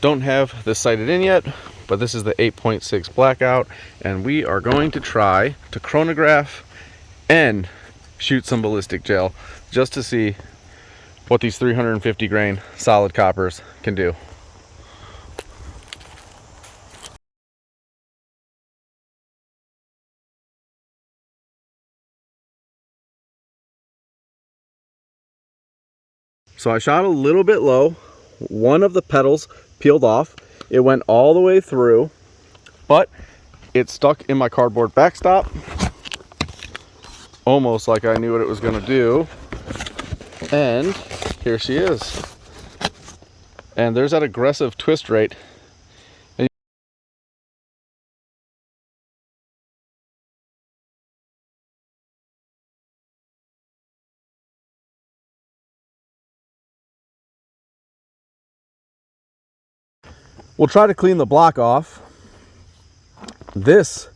don't have this sighted in yet, but this is the 8.6 Blackout, and we are going to try to chronograph and shoot some ballistic gel just to see what these 350 grain solid coppers can do. So I shot a little bit low. One of the petals peeled off. It went all the way through, but it stuck in my cardboard backstop, almost like I knew what it was going to do. And here she is. And there's that aggressive twist rate. We'll try to clean the block off. This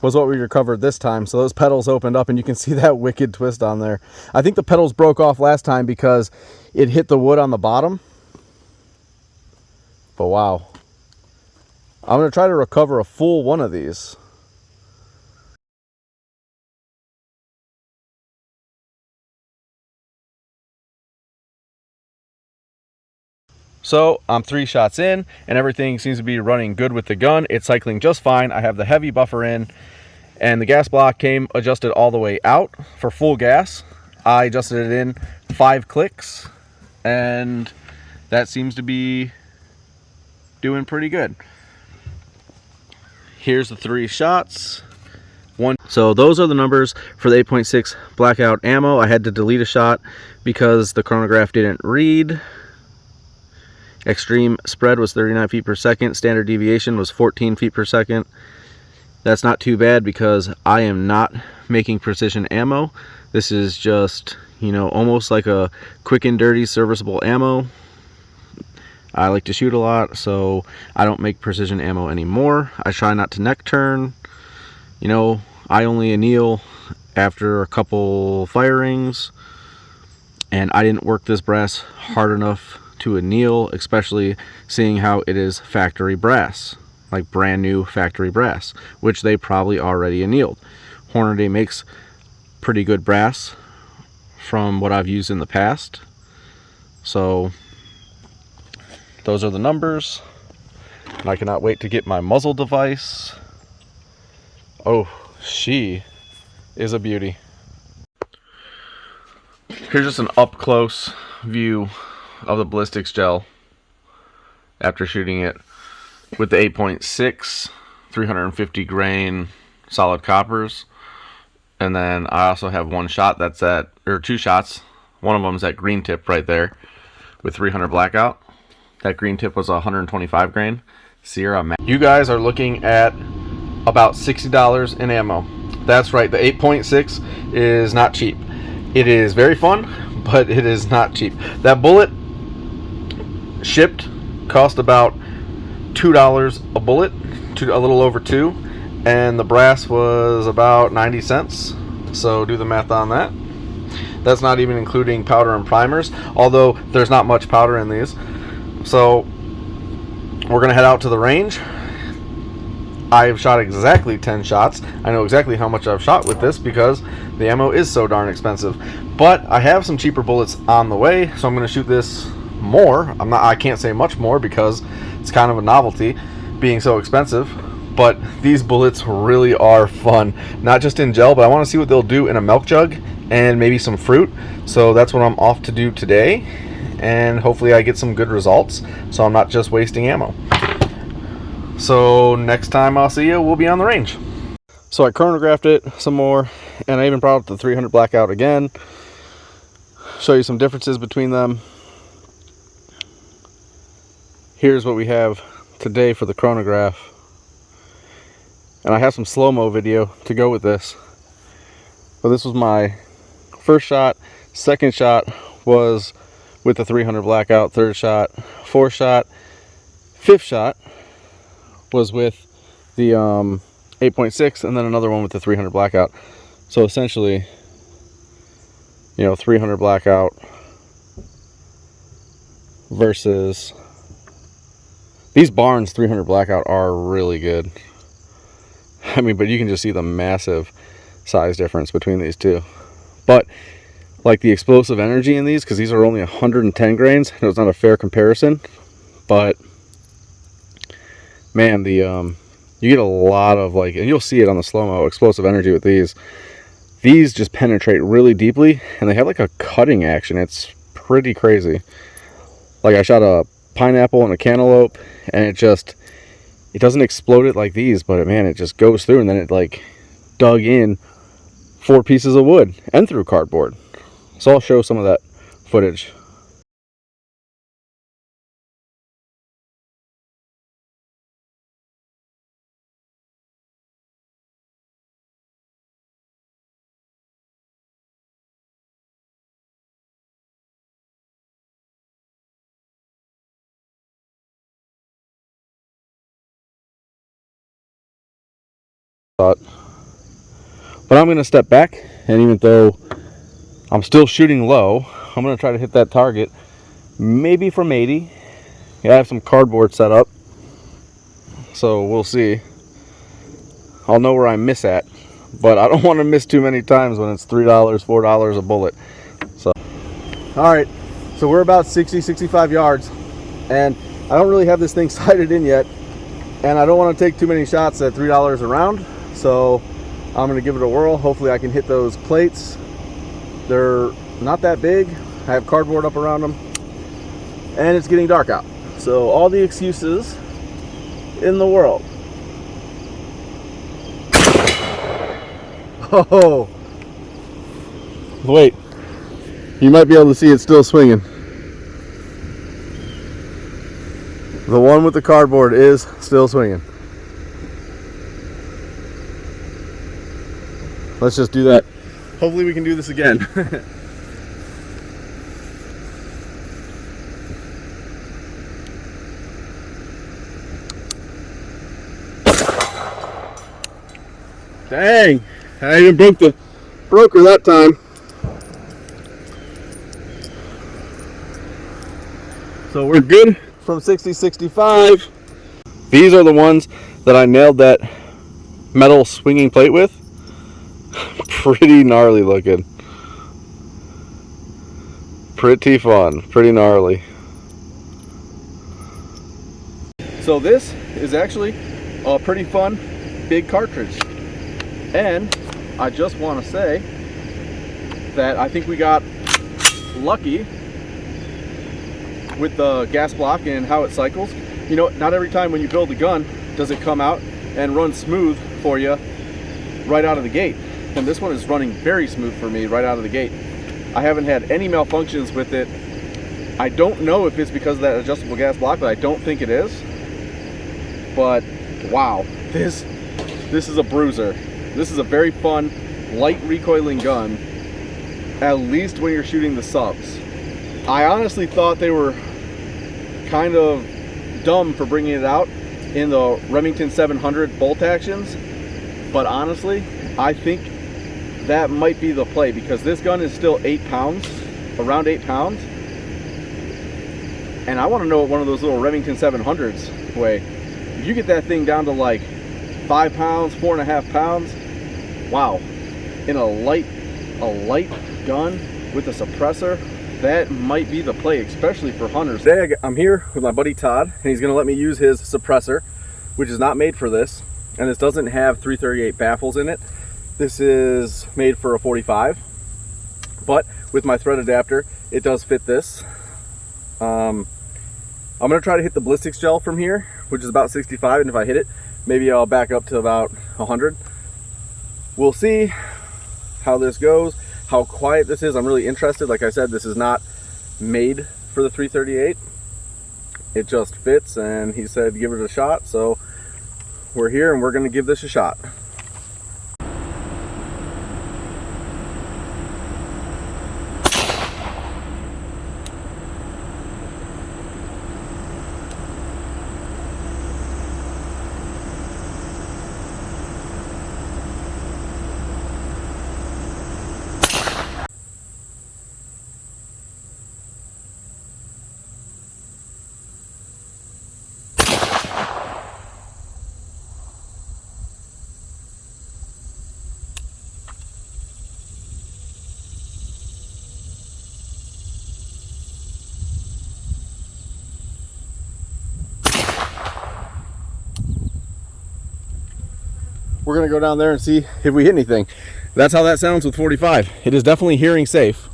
was what we recovered this time. So those petals opened up and you can see that wicked twist on there. I think the petals broke off last time because it hit the wood on the bottom. But wow. I'm going to try to recover a full one of these. So I'm 3 shots in and everything seems to be running good with the gun. It's cycling just fine. I have the heavy buffer in and the gas block came adjusted all the way out for full gas. I adjusted it in 5 clicks and that seems to be doing pretty good. Here's the 3 shots. So those are the numbers for the 8.6 Blackout ammo. I had to delete a shot because the chronograph didn't read. Extreme spread was 39 feet per second. Standard deviation was 14 feet per second. That's not too bad because I am not making precision ammo. This is just, you know, almost like a quick and dirty serviceable ammo. I like to shoot a lot, so I don't make precision ammo anymore. I try not to neck turn. You know, I only anneal after a couple firings, and I didn't work this brass hard enough to anneal, especially seeing how it is factory brass, like brand new factory brass, which they probably already annealed. Hornady makes pretty good brass from what I've used in the past. So those are the numbers, and I cannot wait to get my muzzle device. Oh, she is a beauty. Here's just an up close view of the ballistics gel after shooting it with the 8.6 350 grain solid coppers. And then I also have 1 shot that's at, or 2 shots, one of them's at green tip right there with 300 Blackout. That green tip was 125 grain Sierra. You guys are looking at about $60 in ammo. That's right, the 8.6 is not cheap. It is very fun, but it is not cheap. That bullet shipped cost about $2 a bullet, a little over 2, and the brass was about 90 cents. So do the math on that. That's not even including powder and primers, although there's not much powder in these. So we're gonna head out to the range. I've shot exactly 10 shots. I know exactly how much I've shot with this because the ammo is so darn expensive. But I have some cheaper bullets on the way, so I'm going to shoot this more. I can't say much more because it's kind of a novelty being so expensive. But these bullets really are fun. Not just in gel, but I want to see what they'll do in a milk jug and maybe some fruit. So that's what I'm off to do today. And hopefully I get some good results so I'm not just wasting ammo. So next time I'll see you, we'll be on the range. So I chronographed it some more, and I even brought up the 300 Blackout again. Show you some differences between them. Here's what we have today for the chronograph. And I have some slow-mo video to go with this. But this was my first shot. Second shot was with the 300 Blackout. Third shot, fourth shot, fifth shot was with the 8.6, and then another one with the 300 Blackout. So essentially, you know, 300 Blackout versus These Barnes 300 Blackout are really good. I mean, but you can just see the massive size difference between these two. But like the explosive energy in these, because these are only 110 grains, it was not a fair comparison. But man, the you get a lot of like, and you'll see it on the slow-mo, explosive energy with these. These just penetrate really deeply, and they have like a cutting action. It's pretty crazy. Like I shot a pineapple and a cantaloupe, and it doesn't explode it like these, but man, it just goes through, and then it like dug in 4 pieces of wood and through cardboard. So I'll show some of that footage. But I'm going to step back, and even though I'm still shooting low, I'm going to try to hit that target maybe from 80. Yeah, I have some cardboard set up, so we'll see. I'll know where I miss at, but I don't want to miss too many times when it's $3, $4 a bullet. So, all right, so we're about 60, 65 yards, and I don't really have this thing sighted in yet, and I don't want to take too many shots at $3 a round, so I'm going to give it a whirl. Hopefully I can hit those plates. They're not that big. I have cardboard up around them, and it's getting dark out. So all the excuses in the world. Oh, wait. You might be able to see it still swinging. The one with the cardboard is still swinging. Let's just do that. Hopefully we can do this again. Dang, I even broke her that time. So we're good from 60, 65. These are the ones that I nailed that metal swinging plate with. Pretty gnarly looking. Pretty fun, pretty gnarly. So this is actually a pretty fun big cartridge. And I just want to say that I think we got lucky with the gas block and how it cycles. You know, not every time when you build a gun does it come out and run smooth for you right out of the gate. And this one is running very smooth for me right out of the gate. I haven't had any malfunctions with it. I don't know if it's because of that adjustable gas block, but I don't think it is. But wow, this is a bruiser. This is a very fun, light recoiling gun, at least when you're shooting the subs. I honestly thought they were kind of dumb for bringing it out in the Remington 700 bolt actions, but honestly, I think that might be the play, because this gun is still 8 pounds, around 8 pounds, and I want to know what one of those little Remington 700s weigh. If you get that thing down to like 5 pounds, 4.5 pounds, wow, in a light gun with a suppressor, that might be the play, especially for hunters. Today I'm here with my buddy Todd, and he's going to let me use his suppressor, which is not made for this, and this doesn't have 338 baffles in it. This is made for a 45, but with my thread adapter, it does fit this. I'm going to try to hit the ballistics gel from here, which is about 65, and if I hit it, maybe I'll back up to about 100. We'll see how this goes, how quiet this is. I'm really interested. Like I said, this is not made for the 338. It just fits, and he said give it a shot. So we're here, and we're going to give this a shot. gonna go down there and see if we hit anything. That's how that sounds with 45. It is definitely hearing safe.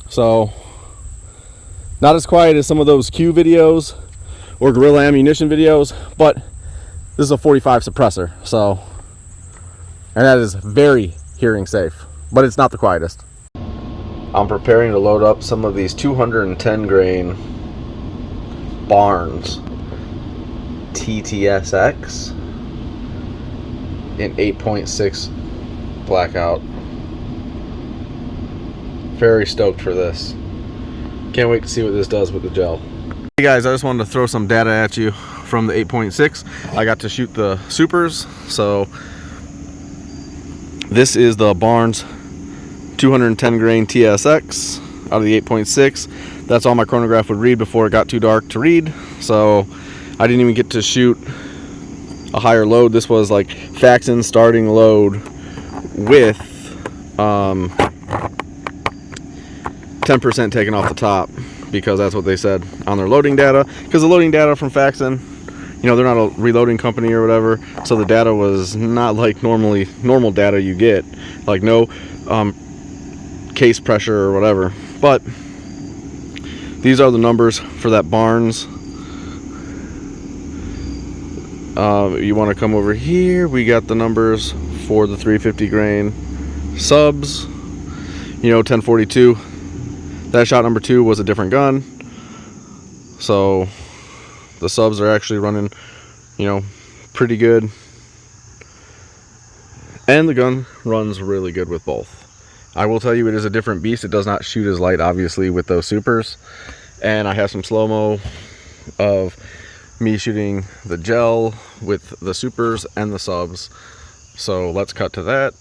So not as quiet as some of those Q videos or Gorilla Ammunition videos, but this is a 45 suppressor, so, and that is very hearing safe, but it's not the quietest. I'm preparing to load up some of these 210 grain Barnes TTSX in 8.6 blackout. Very stoked for this. Can't wait to see what this does with the gel. Hey guys, I just wanted to throw some data at you from the 8.6. I got to shoot the supers. So this is the Barnes 210 grain TSX out of the 8.6. That's all my chronograph would read before it got too dark to read. So I didn't even get to shoot a higher load. This was like Faxon starting load with 10% taken off the top, because that's what they said on their loading data. Because the loading data from Faxon, you know, they're not a reloading company or whatever, so the data was not like normal data you get, like no case pressure or whatever. But these are the numbers for that Barnes. You want to come over here, we got the numbers for the 350 grain subs, you know, 1042. That shot number 2 was a different gun, so the subs are actually running, you know, pretty good, and the gun runs really good with both. I will tell you, it is a different beast. It does not shoot as light, obviously, with those supers, and I have some slow-mo of me shooting the gel with the supers and the subs, so let's cut to that.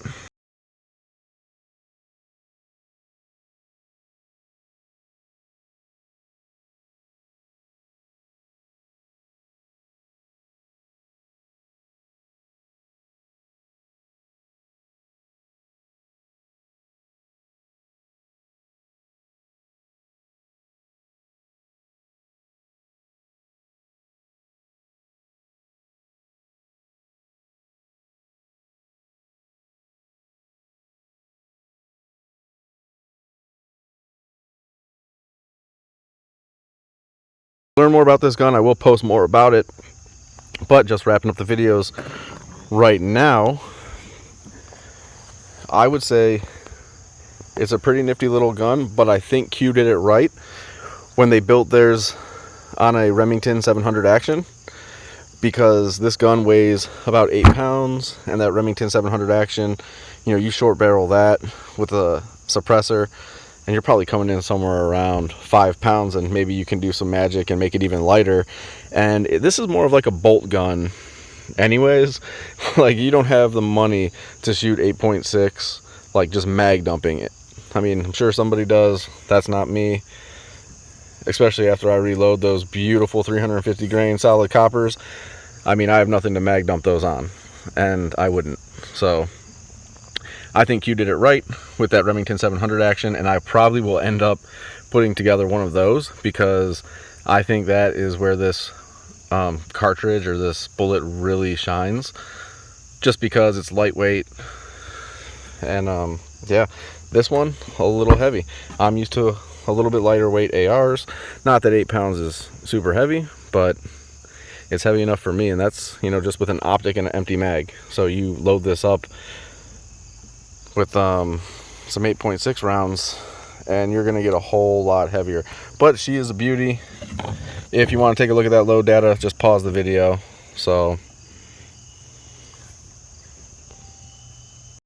Learn more about this gun, I will post more about it, but just wrapping up the videos right now, I would say it's a pretty nifty little gun, but I think Q did it right when they built theirs on a Remington 700 Action, because this gun weighs about 8 pounds, and that Remington 700 Action, you know, you short barrel that with a suppressor, and you're probably coming in somewhere around 5 pounds, and maybe you can do some magic and make it even lighter. And this is more of like a bolt gun anyways. Like, you don't have the money to shoot 8.6 like just mag dumping it. I mean, I'm sure somebody does. That's not me, especially after I reload those beautiful 350 grain solid coppers. I mean, I have nothing to mag dump those on, and I wouldn't. So I think you did it right with that Remington 700 Action, and I probably will end up putting together one of those, because I think that is where this cartridge or this bullet really shines, just because it's lightweight. And yeah, this one a little heavy. I'm used to a little bit lighter weight ARs. Not that 8 pounds is super heavy, but it's heavy enough for me, and that's, you know, just with an optic and an empty mag. So you load this up with some 8.6 rounds, and you're gonna get a whole lot heavier. But she is a beauty. If you want to take a look at that load data, just pause the video. So